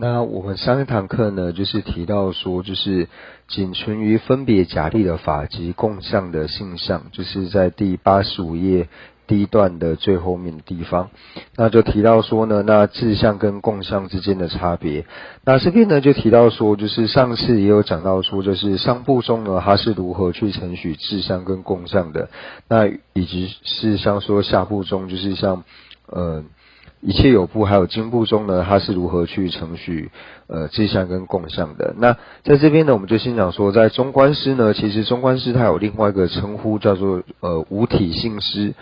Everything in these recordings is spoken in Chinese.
那我们上一堂课呢，就是提到说，就是仅存于分别假立的法及共相的性相，就是在第85页第一段的最后面的地方，那就提到说呢，那自相跟共相之间的差别。那这边呢就提到说，就是上次也有讲到说，就是上部中呢它是如何去承许自相跟共相的，那以及是像说下部中就是像一切有部还有经部中呢，它是如何去承许自相跟共相的。那在这边呢，我们就先讲说，在中观师呢，其实中观师它有另外一个称呼叫做无体性师。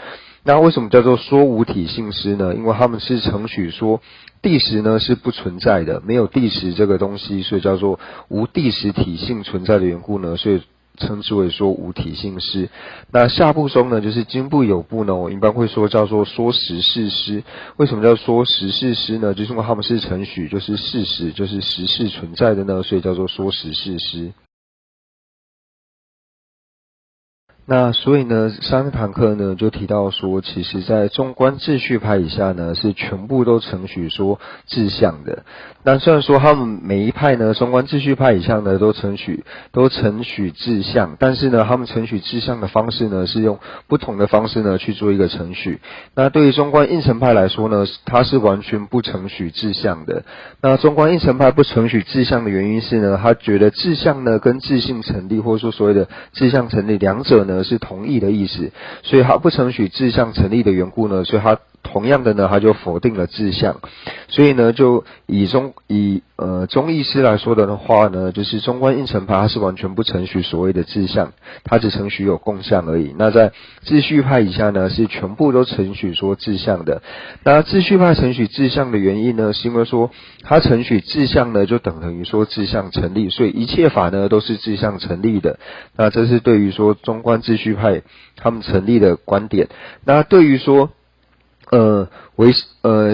那为什么叫做说无体性师呢？因为他们是承许说地识呢是不存在的，没有地识这个东西，所以叫做无地识体性存在的缘故呢，所以称之为说无体性师。那下部中呢，就是经部有部呢，我一般会说叫做说实事师。为什么叫说实事师呢？就是因为他们是承许就是事实，就是实事存在的呢，所以叫做说实事师。那所以呢，上一堂课呢就提到说，其实在中观秩序派以下呢，是全部都承许说自相的。那虽然说他们每一派呢，中观秩序派以下呢都承许自相，但是呢，他们承许自相的方式呢，是用不同的方式呢去做一个承许。那对于中观应成派来说呢，它是完全不承许自相的。那中观应成派不承许自相的原因是呢，他觉得自相呢跟自性成立，或者说所谓的自相成立，两者呢是同义的意思，所以他不承许自相成立的缘故呢，所以他同样的呢，他就否定了自相。所以呢，就以中义师来说的话呢，就是中观应成派他是完全不承许所谓的自相，他只承许有共相而已。那在秩序派以下呢，是全部都承许说自相的。那秩序派承许自相的原因呢，是因为说他承许自相呢，就等于说自相成立，所以一切法呢都是自相成立的。那这是对于说中观秩序派他们成立的观点。那对于说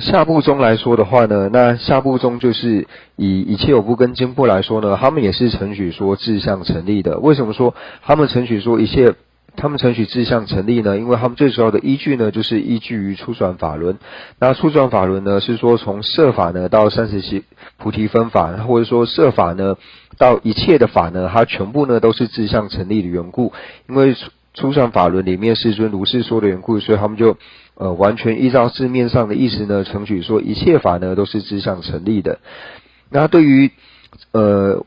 下部中来说的话呢，那下部中就是以一切有部跟经部来说呢，他们也是承许说自相成立的。为什么说他们承许自相成立呢？因为他们最主要的依据呢，就是依据于初转法轮。那初转法轮呢，是说从摄法呢到37菩提分法，或者说摄法呢到一切的法呢，它全部呢都是自相成立的缘故。因为初转法轮里面世尊如是说的缘故，所以他们就完全依照字面上的意思呢，承许说一切法呢都是自相成立的。那对于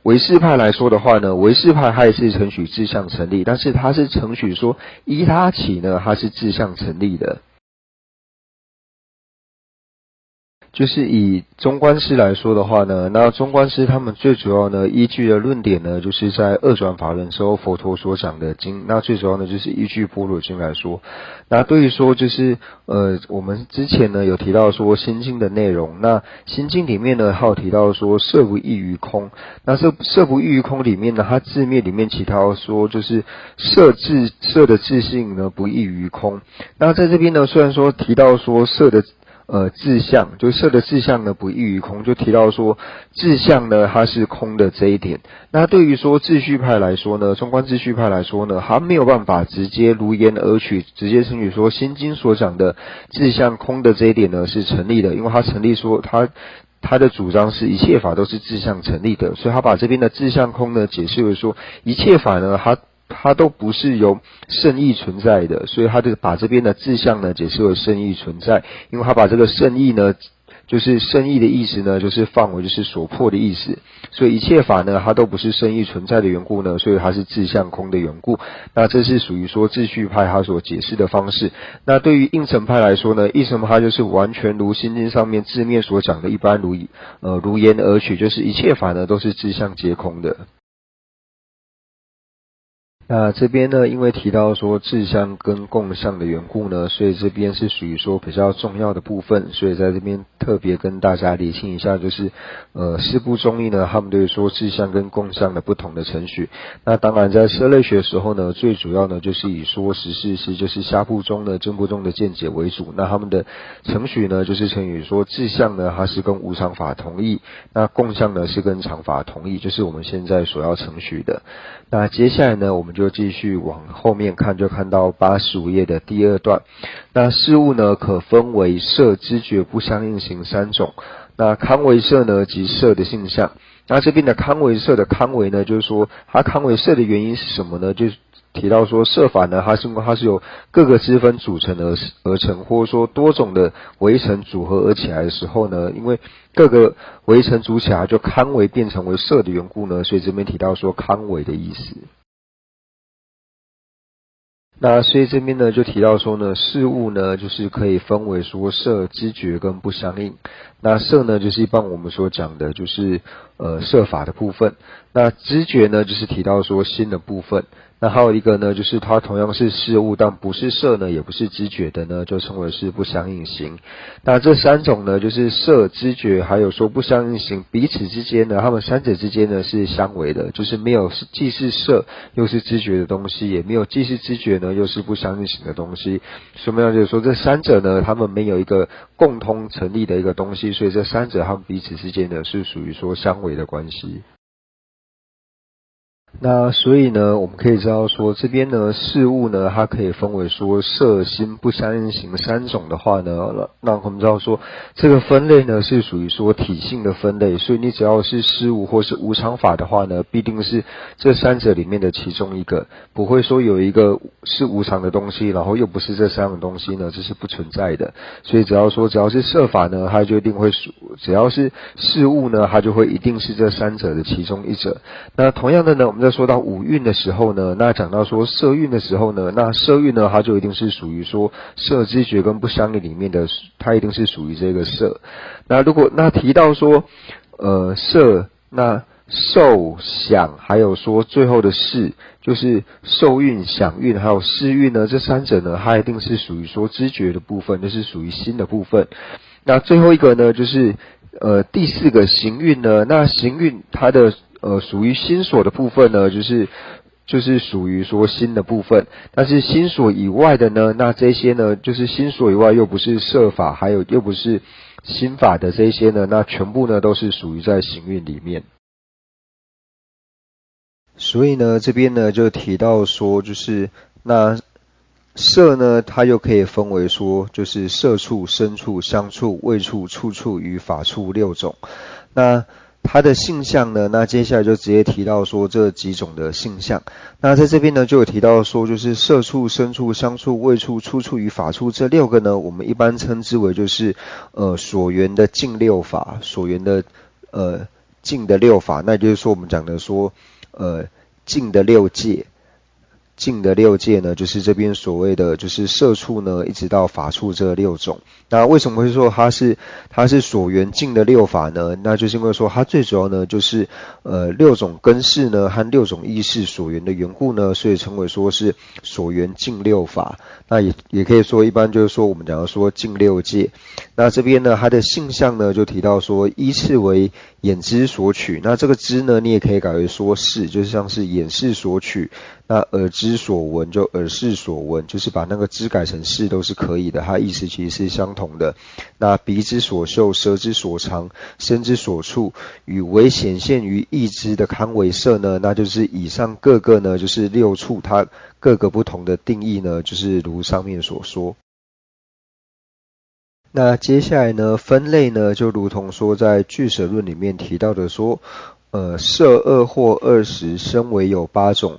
唯识派来说的话呢，唯识派他也是承许自相成立，但是他是承许说依他起呢，他是自相成立的。就是以中观师来说的话呢，那中观师他们最主要呢依据的论点呢，就是在二转法轮之后佛陀所讲的经，那最主要呢就是依据般若经来说。那对于说就是我们之前呢有提到说心经的内容，那心经里面呢还有提到说色不异于空，那色不异于空里面呢，它字面里面提到说就是色的自性呢不异于空。那在这边呢虽然说提到说色的自相，就色的自相呢不异于空，就提到说自相呢它是空的这一点。那对于说秩序派来说呢，中观秩序派来说呢，他没有办法直接如言而取，直接承许说心经所讲的自相空的这一点呢是成立的，因为他成立说他的主张是一切法都是自相成立的，所以他把这边的自相空呢解释为说一切法呢它都不是由圣意存在的，所以他就把这边的自相呢解释为圣意存在，因为他把这个圣意呢，就是圣意的意思呢，就是范围就是所破的意思，所以一切法呢它都不是圣意存在的缘故呢，所以它是自相空的缘故。那这是属于说秩序派他所解释的方式。那对于应成派来说呢，应成派就是完全如心经上面字面所讲的一般如言而取，就是一切法呢都是自相皆空的。那这边呢，因为提到说自相跟共相的缘故呢，所以这边是属于说比较重要的部分，所以在这边特别跟大家理清一下，就是四部中义呢，他们对于说自相跟共相的不同的程序。那当然在社类学的时候呢，最主要呢就是以说实事师，就是下部中呢经部中的见解为主。那他们的程序呢，就是成语说自相呢它是跟无常法同义，那共相呢是跟常法同义，就是我们现在所要程序的。那接下来呢，我们就继续往后面看，就看到85页的第二段。那事物呢，可分为色知觉不相应行三种。那康为色呢，即色的性相。那这边的康为色的康为呢，就是说它康为色的原因是什么呢？就是提到说色法呢，它是由各个支分组成而成，或者说多种的微尘组合而起来的时候呢，因为各个微尘组起来就康为变成为色的缘故呢，所以这边提到说康为的意思。那所以这边呢就提到说呢，事物呢就是可以分为说色、知觉跟不相应。那色呢就是一般我们所讲的就是色法的部分。那知觉呢就是提到说心的部分。那还有一个呢就是它同样是事物，但不是色呢也不是知觉的呢，就称为是不相应行。那这三种呢就是色、知觉还有说不相应行，彼此之间呢，它们三者之间呢是相违的，就是没有既是色又是知觉的东西，也没有既是知觉呢又是不相应行的东西。什么样就是说这三者呢，它们没有一个共通成立的一个东西，所以这三者它们彼此之间呢是属于说相违的关系。那所以呢，我们可以知道说，这边呢事物呢，它可以分为说色、心、不相应行三种的话呢，那我们知道说，这个分类呢是属于说体性的分类，所以你只要是事物或是无常法的话呢，必定是这三者里面的其中一个，不会说有一个是无常的东西，然后又不是这三种东西呢，这是不存在的。所以只要是色法呢，它就一定会只要是事物呢，它就会一定是这三者的其中一者。那同样的呢，我们在说到五蕴的时候呢，那讲到说色蕴的时候呢，那色蕴呢，它就一定是属于说色知觉跟不相应里面的，它一定是属于这个色。那如果提到说色，那受想还有说最后的识，就是受蕴、想蕴还有识蕴呢，这三者呢，它一定是属于说知觉的部分，就是属于心的部分。那最后一个呢，就是第四个行蕴呢，那行蕴它的属于心所的部分呢，就是属于说心的部分。但是心所以外的呢，那这些呢，就是心所以外又不是色法，还有又不是心法的这些呢，那全部呢都是属于在行蕴里面。所以呢，这边呢就提到说，就是那色呢，它又可以分为说，就是色处、声处、香处、味处、触处与法处六种。那它的性相呢，那接下来就直接提到说这几种的性相。那在这边呢就有提到说，就是色处、声处、香处、味处、触处与法处这六个呢，我们一般称之为就是所缘的净六法，所缘的净的六法，那就是说我们讲的说净的六界。净的六界呢，就是这边所谓的就是色处呢，一直到法处这六种。那为什么会说它是所缘净的六法呢？那就是因为说它最主要呢就是六种根识呢和六种意识所缘的缘故呢，所以称为说是所缘净六法。那也可以说一般就是说我们讲的说净六界。那这边呢它的性相呢就提到说依次为眼知所取，那这个知呢你也可以改为说视，就是像是眼视所取。那耳知所闻就耳视所闻，就是把那个知改成视都是可以的，它意思其实是相同的。那鼻之所嗅，舌之所尝，身之所触，与为显现于意知的康为色呢，那就是以上各个呢就是六处它各个不同的定义呢，就是如上面所说。那接下来呢分类呢就如同说在俱舍论里面提到的说色二或20身为有8种，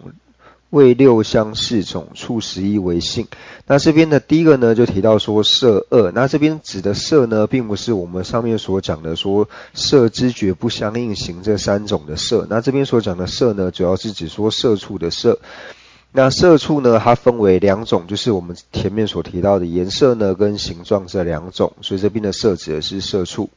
味六香4种，触11为性。那这边的第一个呢就提到说色二，那这边指的色呢并不是我们上面所讲的说色知觉不相应行这三种的色，那这边所讲的色呢主要是指说色处的色。那色处呢它分为两种，就是我们前面所提到的颜色呢跟形状这两种，所以这边的色指的是色处。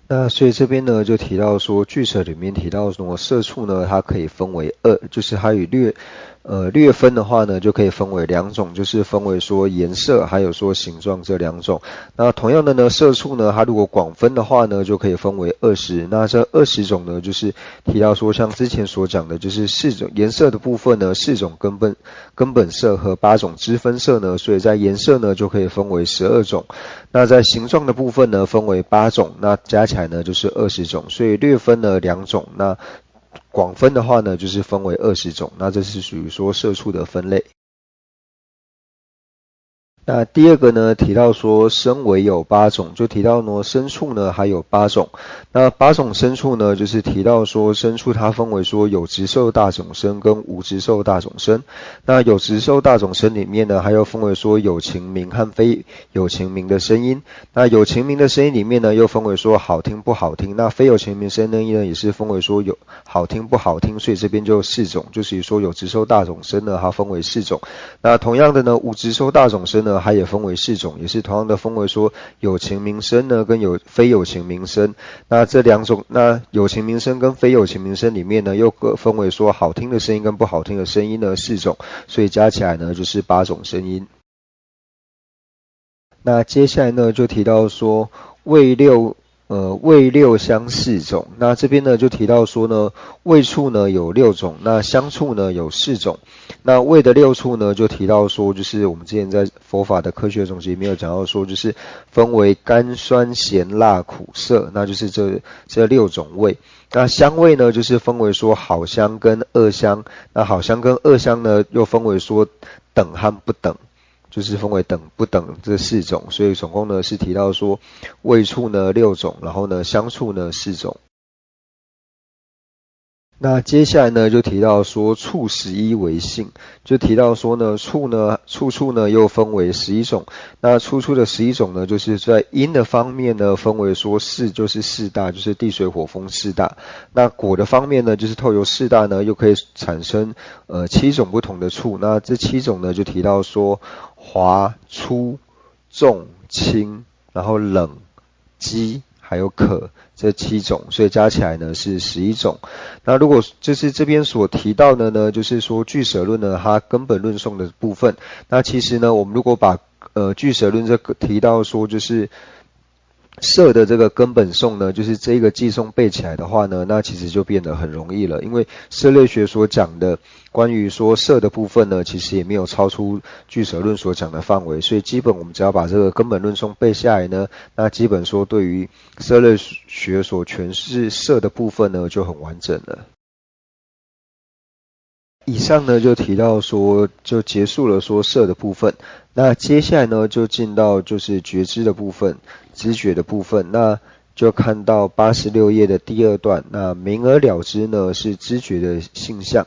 那所以这边呢就提到说俱舍里面提到说色处呢它可以分为二，就是它与略分的话呢就可以分为两种，就是分为说颜色还有说形状这两种。那同样的呢色处呢它如果广分的话呢就可以分为20，那这20种呢就是提到说像之前所讲的就是4种颜色的部分呢4种根本色和8种支分色呢，所以在颜色呢就可以分为12种。那在形状的部分呢分为8种，那加起来呢就是20种，所以略分了2种，那广分的话呢就是分为20种，那这是属于说色处的分类。那第二个呢，提到说身为有8种，就提到呢牲畜呢还有8种。那8种牲畜呢，就是提到说牲畜它分为说有直兽大种牲跟无直兽大种牲。那有直兽大种牲里面呢，还有分为说有情鸣和非有情鸣的声音。那有情鸣的声音里面呢，又分为说好听不好听。那非有情鸣声音呢，也是分为说有好听不好听。所以这边就4种，就是说有直兽大种牲呢，它分为4种。那同样的呢，无直兽大种牲呢，它也分为4种，也是同样的分为说有情鸣声呢跟非有情鸣声。那这2种，那有情鸣声跟非有情鸣声里面呢，又各分为说好听的声音跟不好听的声音呢4种，所以加起来呢就是8种声音。那接下来呢就提到说味六香4种。那这边呢就提到说呢，味触呢有6种，那香触呢有4种。那味的6触呢就提到说，就是我们之前在佛法的科学总结里面有讲到说，就是分为甘酸咸辣苦涩，那就是这6种味。那香味呢就是分为说好香跟恶香，那好香跟恶香呢又分为说等和不等，就是分为等不等这4种，所以总共呢是提到说味触呢6种，然后呢香触呢4种。那接下来呢就提到说触11为性，就提到说呢触触呢又分为11种。那触的11种呢，就是在因的方面呢分为说就是4大，就是地水火风4大。那果的方面呢，就是透由4大呢又可以产生7种不同的触。那这7种呢就提到说滑、粗、重、轻，然后冷、激还有渴这7种，所以加起来呢是11种。那如果就是这边所提到的呢，就是说俱舍论呢它根本论颂的部分。那其实呢，我们如果把俱舍论这个提到说就是色的这个根本颂呢，就是这个寄颂背起来的话呢，那其实就变得很容易了。因为色类学所讲的关于说色的部分呢，其实也没有超出俱舍论所讲的范围，所以基本我们只要把这个根本论颂背下来呢，那基本说对于色类学所诠释色的部分呢，就很完整了。以上呢就提到说，就结束了说色的部分。那接下来呢就进到就是觉知的部分，知觉的部分。那就看到86页的第2段，那明而了之呢是知觉的性相。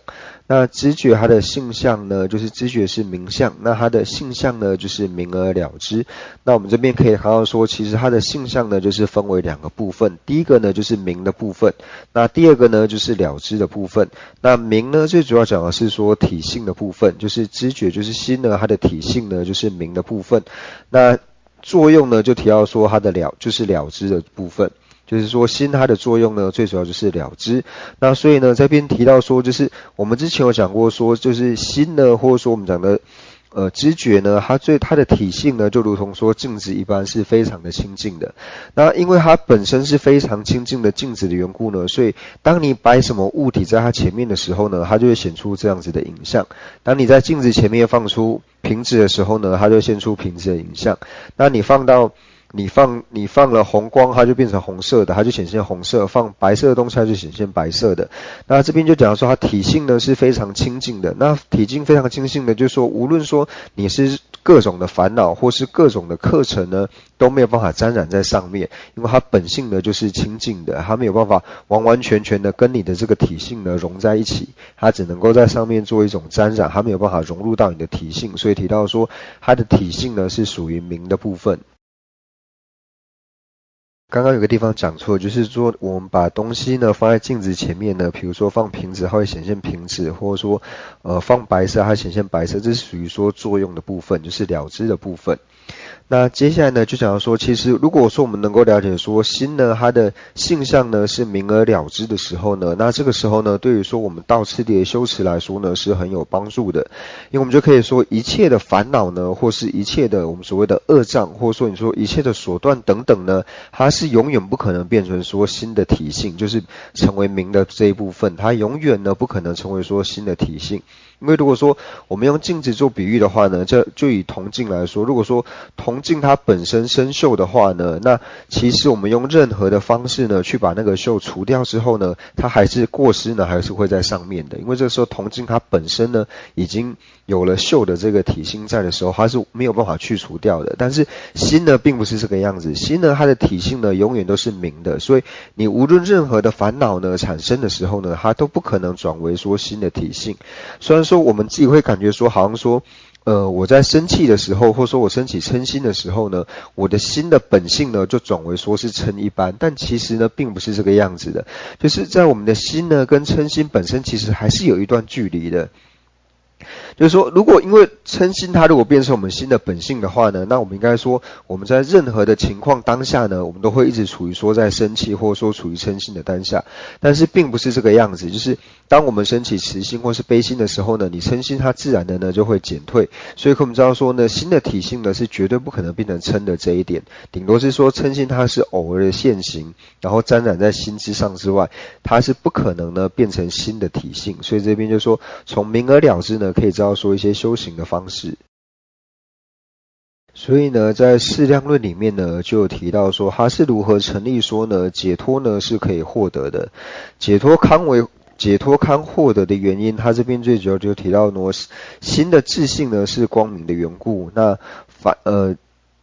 那知觉它的性相呢，就是知觉是明相，那它的性相呢就是明而了之。那我们这边可以看到说，其实它的性相呢就是分为2个部分，第一个呢就是明的部分，那第二个呢就是了知的部分。那明呢最主要讲的是说体性的部分，就是知觉就是心呢它的体性呢就是明的部分。那作用呢就提到说它的就是了知的部分，就是说心它的作用呢最主要就是了知。那所以呢这边提到说，就是我们之前有讲过说，就是心呢或者说我们讲的知觉呢，它的体性呢就如同说镜子一般，是非常的清净的。那因为它本身是非常清净的镜子的缘故呢，所以当你摆什么物体在它前面的时候呢，它就会显出这样子的影像。当你在镜子前面放出瓶子的时候呢，它就会现出瓶子的影像。那你放了红光，它就变成红色的，它就显现红色；放白色的东西，它就显现白色的。那这边就讲说，它体性呢是非常清净的。那体性非常清净的，就是说，无论说你是各种的烦恼或是各种的课程呢，都没有办法沾染在上面，因为它本性呢就是清净的，它没有办法完完全全的跟你的这个体性呢融在一起，它只能够在上面做一种沾染，它没有办法融入到你的体性。所以提到说，它的体性呢是属于明的部分。刚刚有个地方讲错，就是说我们把东西呢放在镜子前面呢，比如说放瓶子，它会显现瓶子，或者说放白色，它显现白色，这是属于说作用的部分，就是了知的部分。那接下来呢，就讲到说，其实如果说我们能够了解说心呢，它的性相呢是明而了之的时候呢，那这个时候呢，对于说我们道次第的修持来说呢，是很有帮助的，因为我们就可以说一切的烦恼呢，或是一切的我们所谓的恶障，或者说你说一切的所断等等呢，它是永远不可能变成说心的体性，就是成为明的这一部分，它永远呢不可能成为说心的体性。因为如果说我们用镜子做比喻的话呢，这就以铜镜来说，如果说铜镜它本身生锈的话呢，那其实我们用任何的方式呢去把那个锈除掉之后呢，它还是过失呢还是会在上面的。因为这个时候铜镜它本身呢已经有了锈的这个体性在的时候，它是没有办法去除掉的。但是心呢并不是这个样子，心呢它的体性呢永远都是明的，所以你无论任何的烦恼呢产生的时候呢，它都不可能转为说心的体性。虽然说我们自己会感觉说好像说我在生气的时候，或者说我升起嗔心的时候呢，我的心的本性呢就转为说是嗔一般，但其实呢并不是这个样子的，就是在我们的心呢跟嗔心本身其实还是有一段距离的。就是说，如果因为嗔心它如果变成我们心的本性的话呢，那我们应该说我们在任何的情况当下呢，我们都会一直处于说在生气或者说处于嗔心的当下，但是并不是这个样子。就是当我们升起慈心或是悲心的时候呢，你嗔心它自然的呢就会减退。所以我们知道说呢，心的体性呢是绝对不可能变成嗔的这一点，顶多是说嗔心它是偶尔的现行，然后沾染在心之上之外，它是不可能呢变成心的体性。所以这边就说从明而了之呢，可以知道说一些修行的方式。所以呢，在释量论里面呢，就有提到说，它是如何成立说呢，解脱呢是可以获得的，解脱堪获得的原因，它这边最主要就提到呢，心的自性呢是光明的缘故，那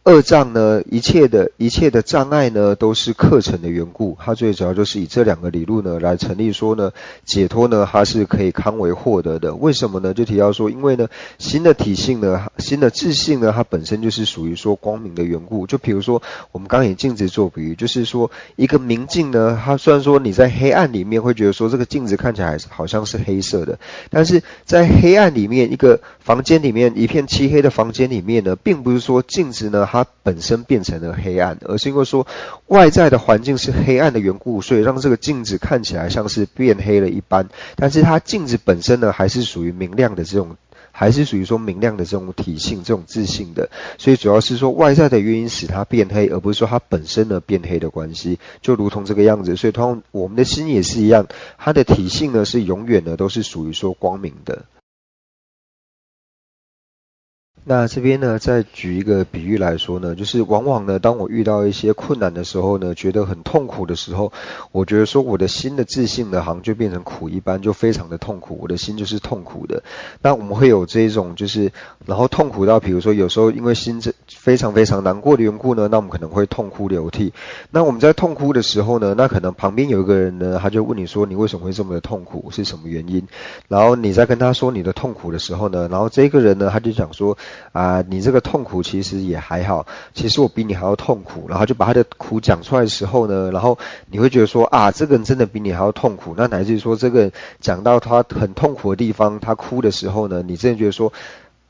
恶障呢，一切的障碍呢，都是课程的缘故。它最主要就是以这两个理论呢来成立说呢，解脱呢它是可以堪为获得的。为什么呢？就提到说，因为呢，心的体性呢，心的自性呢，它本身就是属于说光明的缘故。就比如说，我们刚刚以镜子做比喻，就是说一个明镜呢，它虽然说你在黑暗里面会觉得说这个镜子看起来好像是黑色的，但是在黑暗里面一个房间里面一片漆黑的房间里面呢，并不是说镜子呢它本身变成了黑暗，而是因为说外在的环境是黑暗的缘故，所以让这个镜子看起来像是变黑了一般，但是它镜子本身呢还是属于明亮的这种，还是属于说明亮的这种体性这种自性的，所以主要是说外在的原因使它变黑，而不是说它本身呢变黑的关系，就如同这个样子。所以同样我们的心也是一样，它的体性呢是永远呢都是属于说光明的。那这边呢，再举一个比喻来说呢，就是往往呢，当我遇到一些困难的时候呢，觉得很痛苦的时候，我觉得说我的心的自信呢，好像就变成苦一般，就非常的痛苦，我的心就是痛苦的。那我们会有这种就是，然后痛苦到比如说有时候因为心非常非常难过的缘故呢，那我们可能会痛哭流涕。那我们在痛哭的时候呢，那可能旁边有一个人呢，他就问你说你为什么会这么的痛苦，是什么原因？然后你在跟他说你的痛苦的时候呢，然后这个人呢，他就讲说你这个痛苦其实也还好，其实我比你还要痛苦，然后就把他的苦讲出来的时候呢，然后你会觉得说这个人真的比你还要痛苦，那乃至于说这个人讲到他很痛苦的地方，他哭的时候呢，你真的觉得说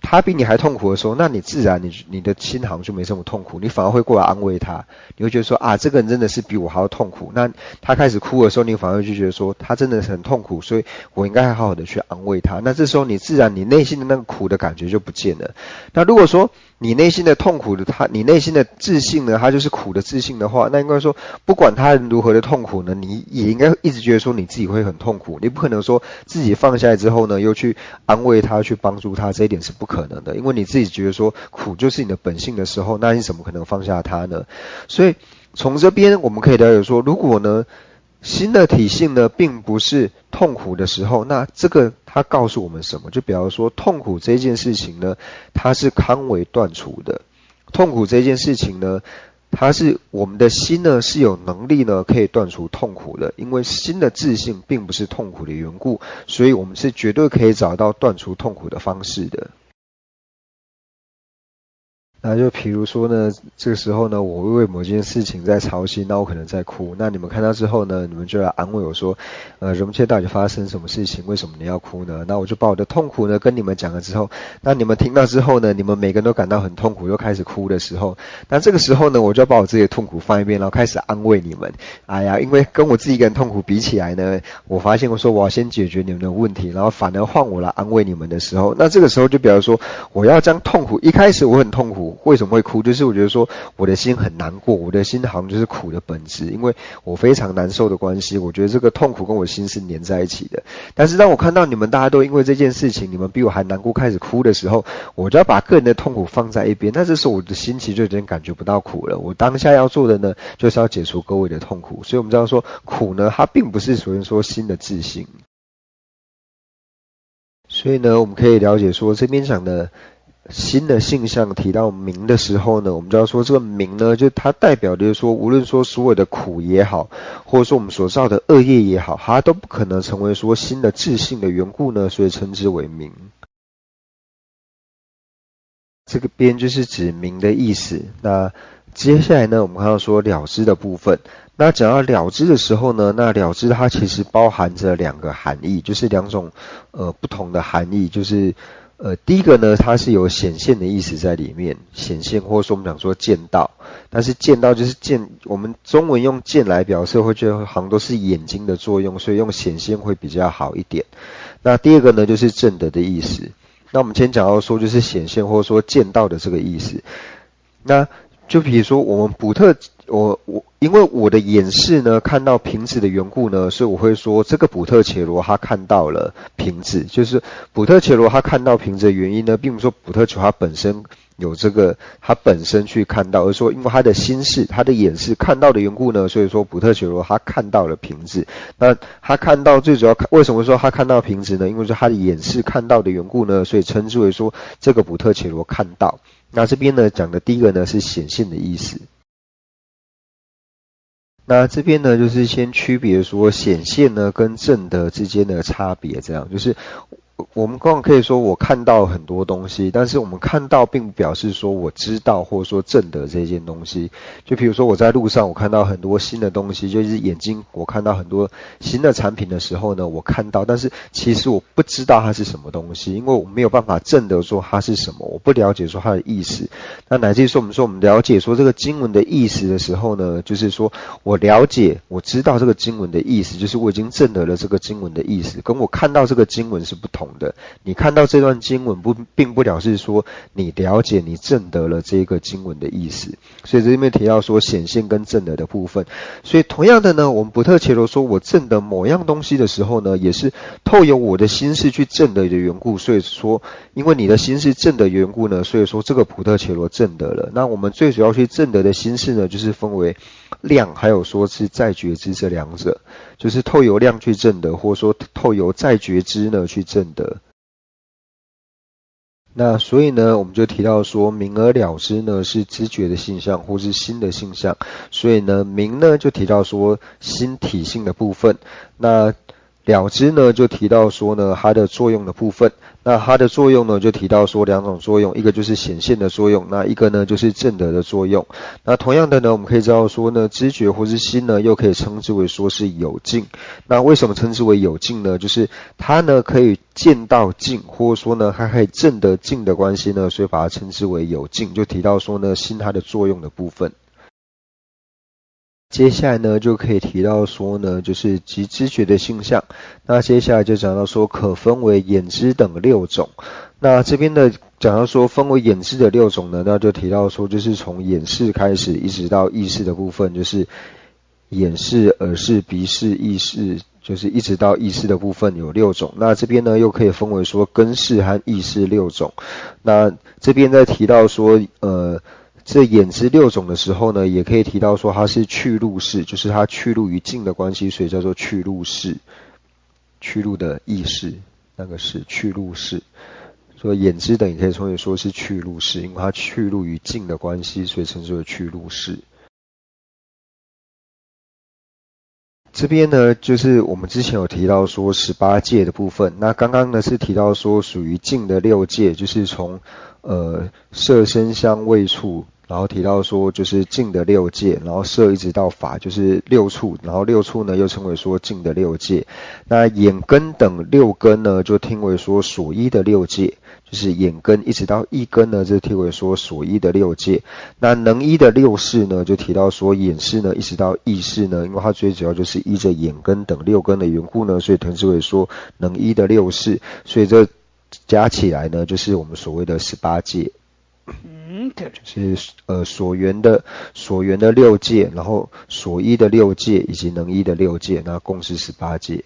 他比你还痛苦的时候，那你自然你的心好像就没这么痛苦，你反而会过来安慰他，你会觉得说这个人真的是比我还要痛苦。那他开始哭的时候，你反而就觉得说他真的是很痛苦，所以我应该好好的去安慰他。那这时候你自然你内心的那个苦的感觉就不见了。那如果说你内心的痛苦的你内心的自信呢，它就是苦的自信的话，那应该说不管他人如何的痛苦呢，你也应该一直觉得说你自己会很痛苦，你不可能说自己放下来之后呢，又去安慰他去帮助他，这一点是不可能的，因为你自己觉得说苦就是你的本性的时候，那你怎么可能放下他呢？所以从这边我们可以了解说，如果呢心的体性呢并不是痛苦的时候，那这个它告诉我们什么？就比方说痛苦这件事情呢，它是堪为断除的。痛苦这件事情呢，它是我们的心呢是有能力呢可以断除痛苦的，因为心的自性并不是痛苦的缘故，所以我们是绝对可以找到断除痛苦的方式的。那就比如说呢，这个时候呢，我为某件事情在操心，那我可能在哭。那你们看到之后呢，你们就来安慰我说，荣切到底发生什么事情？为什么你要哭呢？那我就把我的痛苦呢跟你们讲了之后，那你们听到之后呢，你们每个人都感到很痛苦，又开始哭的时候，那这个时候呢，我就要把我自己的痛苦放一边，然后开始安慰你们。因为跟我自己一个人痛苦比起来呢，我发现我说我要先解决你们的问题，然后反而换我来安慰你们的时候，那这个时候就比方说，我要将痛苦，一开始我很痛苦。苦，为什么会哭？就是我觉得说我的心很难过，我的心好像就是苦的本质，因为我非常难受的关系，我觉得这个痛苦跟我心是连在一起的。但是当我看到你们大家都因为这件事情，你们比我还难过开始哭的时候，我就要把个人的痛苦放在一边，那这时候我的心其实就已经感觉不到苦了。我当下要做的呢，就是要解除各位的痛苦。所以我们知道说苦呢，它并不是属于说心的自信。所以呢，我们可以了解说，这边讲的心的性象提到名的时候呢，我们就要说这个名呢，就它代表的就是说，无论说所有的苦也好，或者说我们所造的恶业也好，它都不可能成为说心的自信的缘故呢，所以称之为名。这个边就是指名的意思。那接下来呢，我们看到说了知的部分。那讲到了知的时候呢，那了知它其实包含着两个含义，就是两种不同的含义，就是第一个呢，它是有显现的意思在里面，显现或者说我们讲说见到，但是见到就是见，我们中文用见来表示会觉得好像都是眼睛的作用，所以用显现会比较好一点。那第二个呢，就是正德的意思。那我们今天讲到说就是显现或者说见到的这个意思。那就比如说我们普特，因为我的眼视呢看到瓶子的缘故呢，所以我会说这个普特伽罗他看到了瓶子，就是普特伽罗他看到瓶子的原因呢，并不是说普特伽罗他本身有这个他本身去看到，而说因为他的心视他的眼视看到的缘故呢，所以说普特伽罗他看到了瓶子。那他看到最主要为什么说他看到瓶子呢？因为说他的眼视看到的缘故呢，所以称之为说这个普特伽罗看到。那这边呢讲的第一个呢是显现的意思。那这边呢就是先区别说显现呢跟正德之间的差别，这样就是我们刚刚可以说我看到很多东西，但是我们看到并不表示说我知道或者说正得这件东西。就比如说我在路上我看到很多新的东西，就是眼睛我看到很多新的产品的时候呢，我看到，但是其实我不知道它是什么东西，因为我没有办法正得说它是什么，我不了解说它的意思。那乃至于说我们了解说这个经文的意思的时候呢，就是说我了解我知道这个经文的意思，就是我已经正得了这个经文的意思，跟我看到这个经文是不同的。你看到这段经文并不表示说你了解你正得了这个经文的意思，所以这边提到说显现跟正得的部分。所以同样的呢，我们普特伽罗说我正得某样东西的时候呢，也是透由我的心识去正得的缘故，所以说因为你的心识正得缘故呢，所以说这个普特伽罗正得了。那我们最主要去正得的心识呢，就是分为量还有说是在觉知这两者，就是透由量去正得，或者说透由在觉知呢去正得。那所以呢，我们就提到说明而了知呢是知觉的性象或是心的性象，所以呢明呢就提到说心体性的部分，那了知呢就提到说呢它的作用的部分。那它的作用呢就提到说两种作用，一个就是显现的作用，那一个呢就是正得的作用。那同样的呢，我们可以知道说呢知觉或是心呢又可以称之为说是有境。那为什么称之为有境呢？就是它呢可以见到境，或者说呢它可以证得境的关系呢，所以把它称之为有境，就提到说呢心它的作用的部分。接下来呢就可以提到说呢就是即知觉的性象。那接下来就讲到说可分为眼知等六种。那这边的讲到说分为眼知的六种呢，那就提到说就是从眼识开始一直到意识的部分，就是眼识、耳识、鼻识、意识，就是一直到意识的部分有六种。那这边呢又可以分为说根识和意识六种。那这边在提到说这眼知六种的时候呢，也可以提到说它是去入识，就是它去入于境的关系，所以叫做去入识，去入的意识，那个是去入识。所以眼知等也可以称为说是去入识，因为它去入于境的关系，所以称之为去入识。这边呢就是我们之前有提到说18界的部分，那刚刚呢是提到说属于境的6界，就是从色声香味触，然后提到说就是境的6界，然后色一直到法就是6处，然后6处呢又称为说境的6界。那眼根等6根呢就听为说所依的6界，就是眼根一直到意根呢就听为说所依的6界。那能依的6识呢就提到说眼识呢一直到意识呢，因为它最主要就是依着眼根等6根的缘故呢，所以称之为说能依的6识，所以这加起来呢就是我们所谓的18界。是所缘的六界，然后所依的六界以及能依的六界，那共是18界。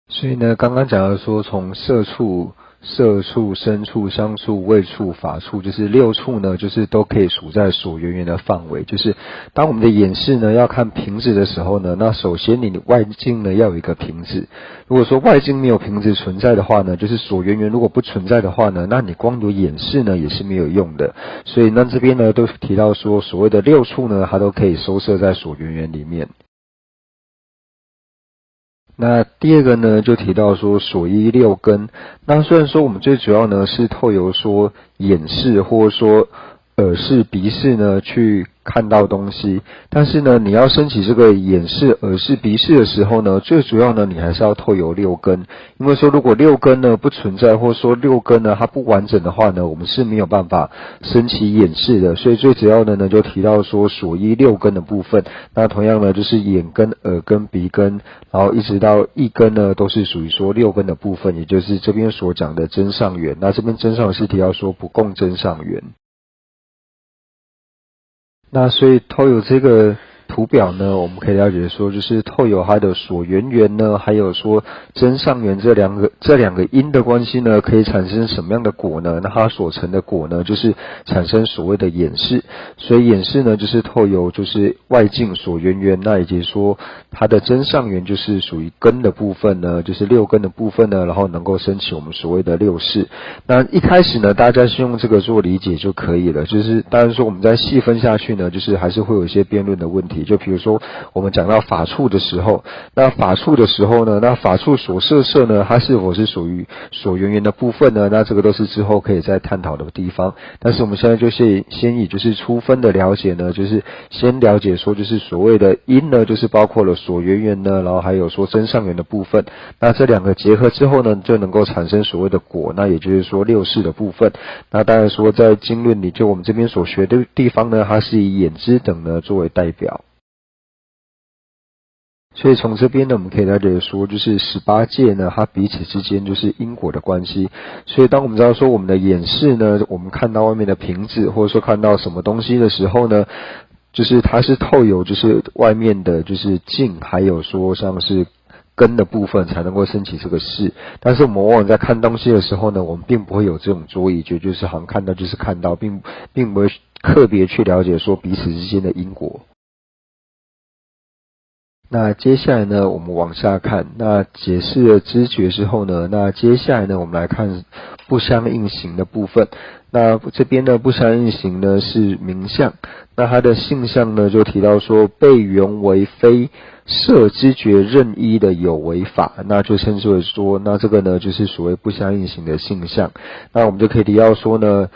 所以呢，刚刚讲到说，从色处、声处、香处、味处、法处，就是6处呢，就是都可以属在所缘缘的范围。就是当我们的眼视呢要看瓶子的时候呢，那首先你外境呢要有一个瓶子。如果说外境没有瓶子存在的话呢，就是所缘缘如果不存在的话呢，那你光有眼视呢也是没有用的。所以呢这边呢都提到说，所谓的6处呢，它都可以收摄在所缘缘里面。那第二个呢，就提到说所依6根。那虽然说我们最主要呢是透由说眼视或者说耳视、鼻视呢去看到东西，但是呢你要升起这个眼视、耳视、鼻视的时候呢，最主要呢你还是要透由6根。因为说如果6根呢不存在，或者说6根呢它不完整的话呢，我们是没有办法升起眼视的。所以最主要的呢就提到说所依6根的部分。那同样呢就是眼根、耳根、鼻根，然后一直到意根呢都是属于说6根的部分，也就是这边所讲的真上缘。那这边真上是提到说不共真上缘。那所以透有这个图表呢，我们可以了解说，就是透有它的所缘缘呢，还有说真上缘这两个因的关系呢，可以产生什么样的果呢？那它所成的果呢，就是产生所谓的眼视。所以眼视呢，就是透有就是外境所缘缘，那以及说它的真上缘就是属于根的部分呢，就是6根的部分呢，然后能够升起我们所谓的6识。那一开始呢，大家是用这个做理解就可以了。就是当然说我们再细分下去呢，就是还是会有一些辩论的问题。就比如说我们讲到法处的时候，那法处的时候呢，那法处所摄呢，它是否是属于所缘缘的部分呢？那这个都是之后可以再探讨的地方。但是我们现在就先以就是初分的了解呢，就是先了解说就是所谓的因呢，就是包括了所缘缘呢，然后还有说真上缘的部分。那这两个结合之后呢，就能够产生所谓的果，那也就是说6识的部分。那当然说在经论里，就我们这边所学的地方呢，它是以眼知等呢作为代表。所以从这边呢，我们可以了解说，就是18界呢，它彼此之间就是因果的关系。所以当我们知道说我们的眼视呢，我们看到外面的瓶子，或者说看到什么东西的时候呢，就是它是透有就是外面的就是境，还有说像是根的部分才能够升起这个视。但是我们往往在看东西的时候呢，我们并不会有这种着意觉，就是好像看到就是看到，并不会特别去了解说彼此之间的因果。那接下来呢，我们往下看，那解释了知觉之后呢，那接下来呢，我们来看不相应行的部分。那这边呢，不相应行呢是名相，那它的性相呢就提到说被缘为非摄知觉任意的有为法，那就称之为说，那这个呢就是所谓不相应行的性相。那我们就可以提到说呢，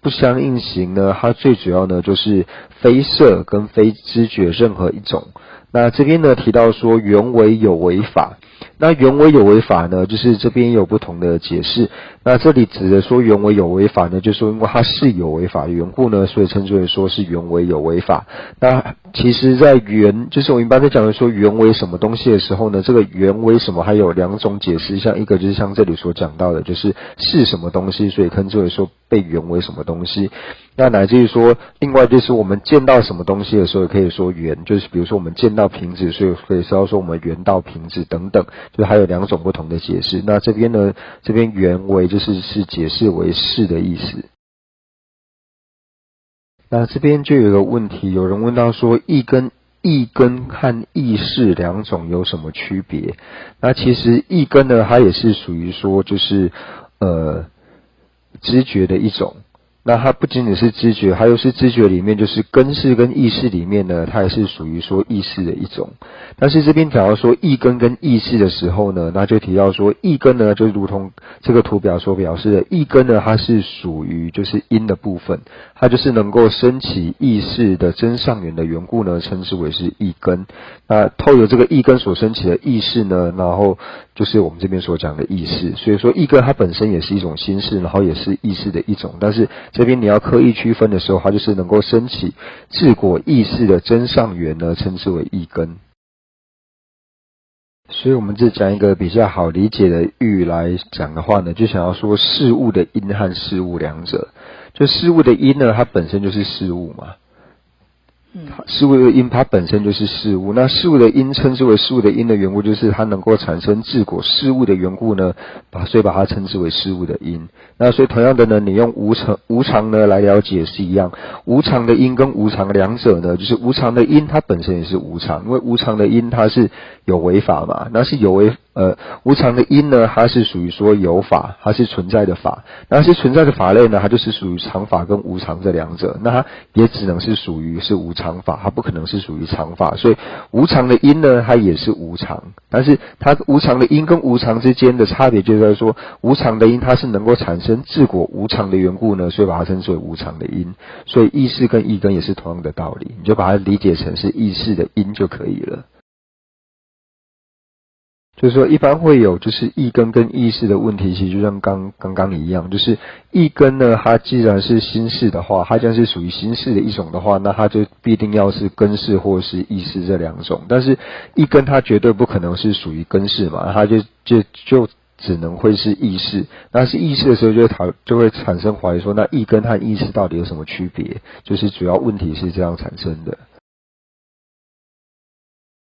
不相应行呢，它最主要呢就是非摄跟非知觉任何一种。那这边呢提到说缘为有为法，那缘为有为法呢，就是这边有不同的解释。那这里指的说缘为有为法呢，就是说因为它是有为法的缘故呢，所以称之为说是缘为有为法。那其实在缘，就是我们一般在讲的说缘为什么东西的时候呢，这个缘为什么还有2种解释，像一个就是像这里所讲到的，就是是什么东西，所以称之为说被缘为什么东西。那乃至于说另外就是我们见到什么东西的时候，也可以说缘，就是比如说我们见到瓶子，所以可以说我们缘到瓶子等等，就还有2种不同的解释。那这边呢，这边缘为就是解释为是的意思。那这边就有一个问题，有人问到说意根和意识2种有什么区别？那其实意根呢，它也是属于说就是知觉的一种。那它不仅仅是知觉，还有是知觉里面就是根识跟意识里面呢，它也是属于说意识的一种。但是这边讲到说意根跟意识的时候呢，那就提到说意根呢，就如同这个图表所表示的，意根呢它是属于就是因的部分，它就是能够升起意识的真上缘的缘故呢，称之为是意根。那透由这个意根所升起的意识呢，然后就是我们这边所讲的意识。所以说意根它本身也是一种心识，然后也是意识的一种，但是这边你要刻意区分的时候，它就是能够升起治果意识的真上缘呢，称之为意根。所以我们这讲一个比较好理解的喻来讲的话呢，就想要说事物的因和事物两者。就事物的因呢，它本身就是事物嘛。事物的因它本身就是事物，那事物的因称之为事物的因的缘故，就是它能够产生自果。事物的缘故呢，所以把它称之为事物的因。那所以同样的呢，你用无常呢来了解是一样。无常的因跟无常的两者呢，就是无常的因它本身也是无常，因为无常的因它是有为法嘛，那是无常的因呢，它是属于说有法，它是存在的法，那是存在的法类呢，它就是属于常法跟无常这两者，那它也只能是属于是无常法，它不可能是属于常法，所以无常的因呢，它也是无常，但是它无常的因跟无常之间的差别就是在说，无常的因它是能够产生自果无常的缘故呢，所以把它称之为无常的因，所以意识跟意根也是同样的道理，你就把它理解成是意识的因就可以了。就是说一般会有就是意根跟意识的问题，其实就像刚刚一样，就是意根呢，它既然是心识的话，它将是属于心识的一种的话，那它就必定要是根识或是意识这两种，但是意根它绝对不可能是属于根识嘛，它就只能会是意识，那是意识的时候就会产生怀疑说，那意根和意识到底有什么区别？就是主要问题是这样产生的。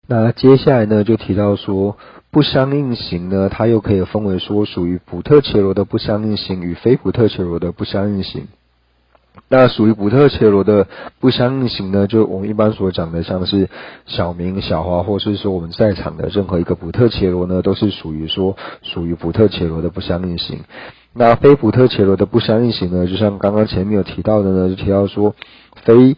那接下来呢，就提到说不相应行呢，它又可以分为说属于补特伽罗的不相应行与非补特伽罗的不相应行。那属于补特伽罗的不相应行呢，就我们一般所讲的，像是小明、小华，或是说我们在场的任何一个补特伽罗呢，都是属于补特伽罗的不相应行。那非补特伽罗的不相应行呢，就像刚刚前面有提到的呢，就提到说非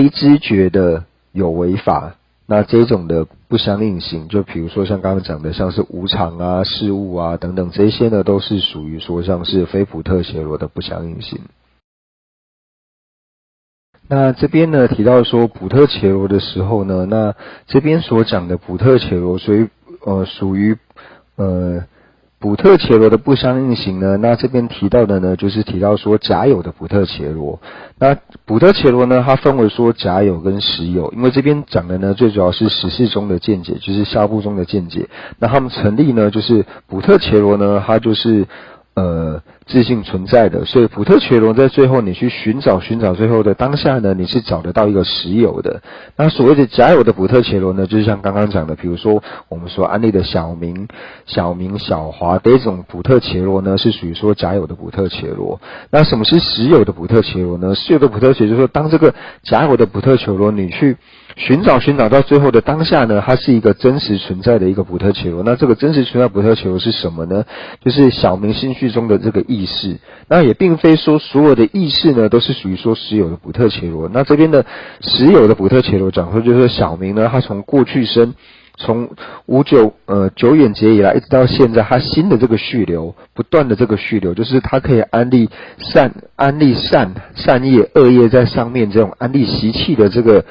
知觉的有为法，那这种的不相应行，就比如说像刚刚讲的，像是无常啊、事物啊等等，这些呢都是属于说像是非补特伽罗的不相应行。那这边呢提到说补特伽罗的时候呢，那这边所讲的补特伽罗属于补特伽罗的不相应行呢，那这边提到的呢，就是提到说假有的补特伽罗。那补特伽罗呢，它分为说假有跟实有，因为这边讲的呢，最主要是十四中的见解，就是下部中的见解。那他们成立呢，就是补特伽罗呢，它就是自性存在的，所以补特伽罗在最后你去寻找最后的当下呢，你是找得到一个实有的。那所谓的假有的补特伽罗呢，就是像刚刚讲的，比如说我们所安利的小明、小华的一种补特伽罗呢，是属于说假有的补特伽罗。那什么是实有的补特伽罗呢？实有的补特伽罗就是说，当这个假有的补特伽罗你去寻找到最后的当下呢，它是一个真实存在的一个补特伽罗。那这个真实存在补特伽罗是什么呢？就是小明心绪中的这个意识。那也并非说所有的意识呢都是属于说实有的补特伽罗。那这边的实有的补特伽罗讲说，就是说小明呢，他从过去生，从久远劫以来一直到现在，他新的这个续流，不断的这个续流，就是他可以安利善业、恶业在上面，这种安利习气的这个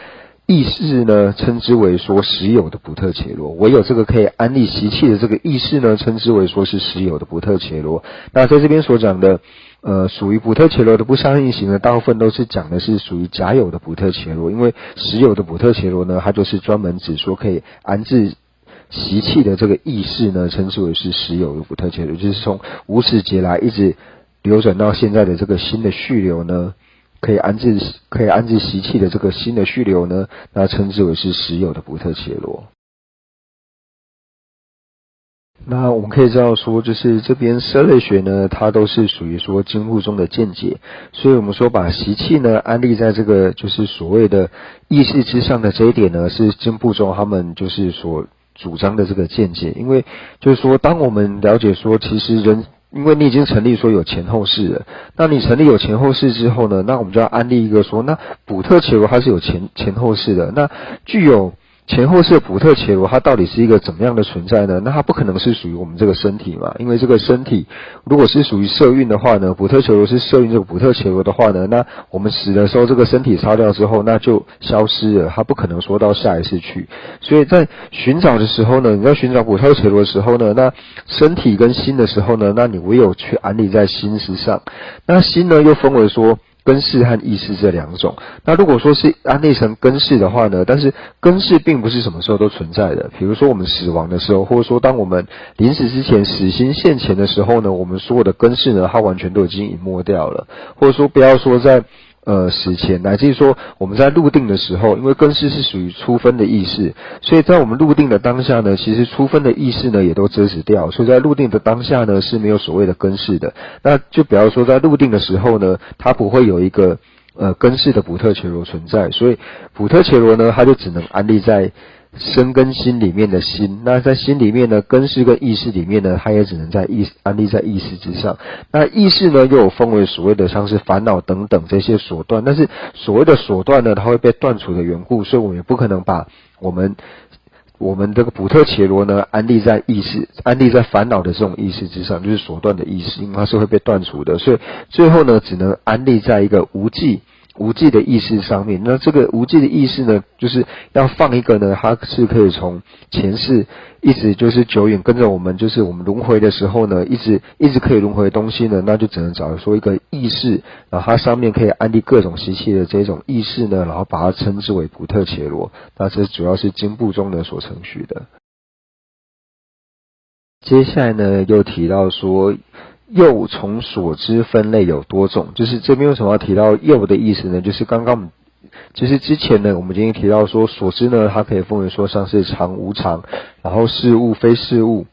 意识呢，称之为说实有的补特伽罗。唯有这个可以安利习气的这个意识呢，称之为说是实有的补特伽罗。那在这边所讲的属于补特伽罗的不相应行呢，大部分都是讲的是属于假有的补特伽罗，因为实有的补特伽罗呢，它就是专门指说可以安置习气的这个意识呢，称之为是实有的补特伽罗，就是从无始劫来一直流转到现在的这个新的续流呢，可以安置习气的这个新的续流呢，那称之为是实有的补特伽罗。那我们可以知道说，就是这边色类学呢，它都是属于说经部中的见解，所以我们说把习气呢安立在这个就是所谓的意识之上的这一点呢，是经部中他们就是所主张的这个见解。因为就是说，当我们了解说，其实因为你已经成立说有前后世了，那你成立有前后世之后呢，那我们就要安立一个说，那补特伽罗它是有前后世的，那具有前后世的补特伽罗，它到底是一个怎么样的存在呢？那它不可能是属于我们这个身体嘛，因为这个身体如果是属于色蕴的话呢，补特伽罗是色蕴这个补特伽罗的话呢，那我们死的时候这个身体烧掉之后，那就消失了，它不可能说到下一世去。所以在寻找的时候呢，你在寻找补特伽罗的时候呢，那身体跟心的时候呢，那你唯有去安立在心之上。那心呢又分为说根式和意识这两种。那如果说是安立成根式的话呢，但是根式并不是什么时候都存在的。比如说我们死亡的时候，或者说当我们临死之前死刑现前的时候呢，我们所有的根式呢，它完全都已经隐没掉了。或者说不要说在死前，乃至于说我们在入定的时候，因为根式是属于初分的意识，所以在我们入定的当下呢，其实初分的意识呢也都遮止掉，所以在入定的当下呢是没有所谓的根式的。那就比方说在入定的时候呢，它不会有一个根式的补特伽罗存在，所以补特伽罗呢，它就只能安立在身跟心里面的心。那在心里面呢，根式跟意识里面呢，它也只能在安立在意识之上。那意识呢，又有分为所谓的像是烦恼等等这些所断，但是所谓的所断呢，它会被断除的缘故，所以我们也不可能把我们这个补特伽罗呢安立在意识，安立在烦恼的这种意识之上，就是所断的意识，因为它是会被断除的，所以最后呢，只能安立在一个无记的意识上面。那这个无记的意识呢，就是要放一个呢，它是可以从前世一直就是久远跟着我们，就是我们轮回的时候呢，一直可以轮回的东西呢，那就只能找说一个意识，然后它上面可以安立各种习气的这种意识呢，然后把它称之为补特伽罗。那这主要是经部中呢所承许的。接下来呢，又提到说又从所知分类有多种，就是这边为什么要提到又的意思呢？就是刚刚我们其实之前呢，我们已经提到说所知呢，它可以分为说像是常无常，然后事物非事物，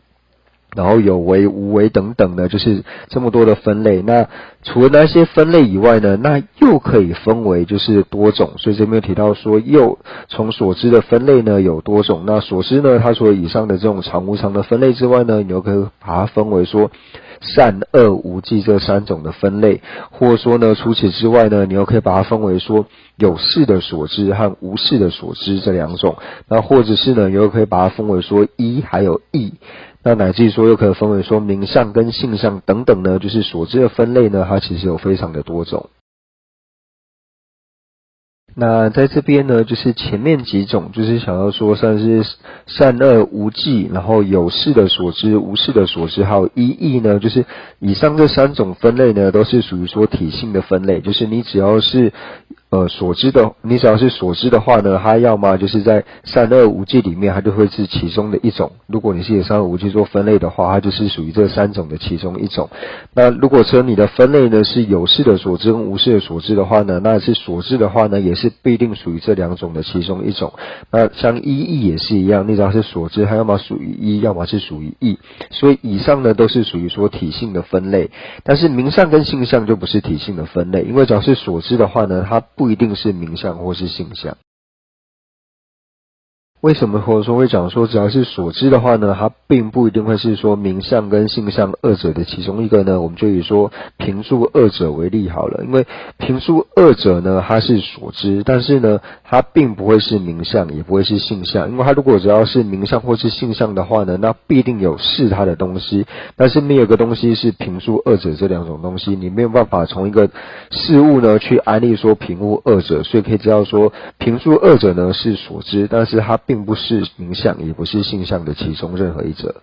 然后有为无为等等呢，就是这么多的分类。那除了那些分类以外呢，那又可以分为就是多种，所以这边提到说又从所知的分类呢有多种。那所知呢，它除了以上的这种常无常的分类之外呢，你又可以把它分为说善恶无记这三种的分类，或者说呢，除此之外呢，你又可以把它分为说有事的所知和无事的所知这两种。那或者是呢，你又可以把它分为说一还有义。那乃至于说又可以分为说名相跟性相等等呢，就是所知的分类呢，它其实有非常的多种。那在这边呢，就是前面几种，就是想要说算是善恶无记，然后有事的所知、无事的所知，还有一义呢，就是以上这三种分类呢，都是属于说体性的分类，就是你只要是所知的话呢，它要么就是在善恶无记里面，它就会是其中的一种。如果你是以善恶无记做分类的话，它就是属于这三种的其中一种。那如果说你的分类呢是有事的所知跟无事的所知的话呢，那是所知的话呢，也是不一定属于这两种的其中一种。那像一义也是一样，你只要是所知，它要么属于一，要么是属于义。所以以上呢都是属于说体性的分类，但是名相跟性相就不是体性的分类，因为只要是所知的话呢，它不一定是名相或是性相。为什么或者说会讲说只要是所知的话呢，它并不一定会是说名相跟性相二者的其中一个呢？我们就以说评述二者为例好了，因为评述二者呢，它是所知，但是呢，它并不会是名相，也不会是性相，因为它如果只要是名相或是性相的话呢，那必定有是它的东西，但是没有一个东西是评述二者这两种东西，你没有办法从一个事物呢去安立说评述二者，所以可以知道说评述二者呢是所知，但是它并不是名相，也不是性相的其中任何一者。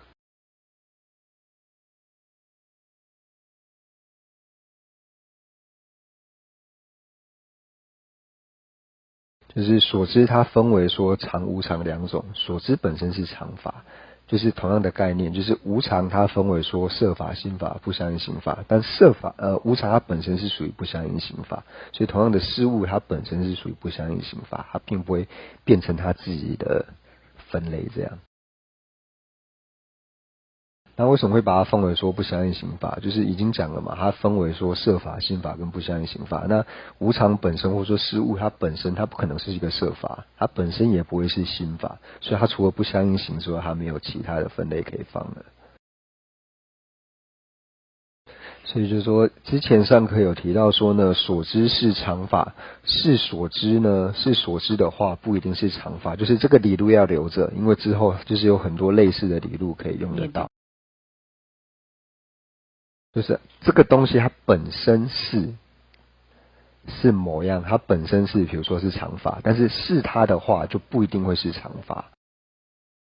就是所知它分为说常无常两种，所知本身是常法，就是同样的概念，就是无常它分为说色法、心法、不相应行法，但无常它本身是属于不相应行法，所以同样的事物它本身是属于不相应行法，它并不会变成它自己的分类这样。那为什么会把它分为说不相应行法？就是已经讲了嘛，它分为说色法、心法跟不相应行法。那无常本身或者说事物它本身，它不可能是一个色法，它本身也不会是心法，所以它除了不相应行之外，它没有其他的分类可以放了。所以就是说，之前上课有提到说呢，所知是常法，是所知呢，是所知的话，不一定是常法，就是这个理路要留着，因为之后就是有很多类似的理路可以用得到。就是这个东西它本身是某样，它本身是比如说是常法，但是它的话就不一定会是常法。